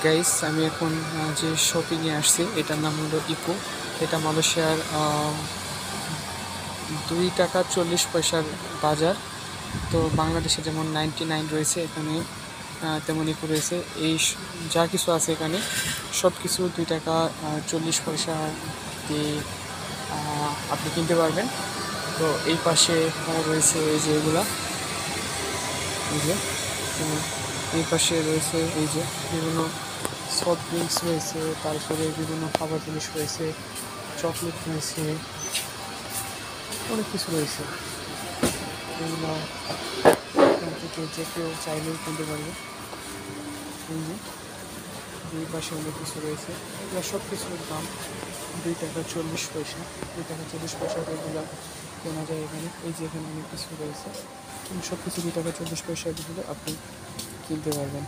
Guys আমি এখন যে শপিংয়ে আসছি এটার নাম হলো ইকো। এটা মালয়েশিয়ার 2 টাকা 40 পয়সার বাজার। তো বাংলাদেশে যেমন 99 রয়েছে এখানে তেমন ইকো রয়েছে। যা কিছু আছে এখানে সব কিছু 2 টাকা 40 পয়সা দিয়ে আপনি কিনতে পারবেন। তো এই পাশে রয়েছে এই যে এগুলা, এই যে এই পাশে রয়েছে এই যে বিভিন্ন সফট ড্রিঙ্কস রয়েছে, তারপরে বিভিন্ন খাবার জিনিস রয়েছে, চকলেট রয়েছে, অনেক কিছু রয়েছে। এগুলো এখান থেকে যে কেউ চাইলেই কিনতে পারবে। এই যে দুই পাশে অনেক কিছু রয়েছে, এগুলো সব কিছুর দাম 2 টাকা 40 পয়সা। 2 টাকা 40 পয়সা এগুলো কেনা যায় এখানে। এই যে এখানে অনেক কিছু রয়েছে, সব কিছু 2 টাকা 40 পয়সা দিলে আপনি কিনতে পারবেন।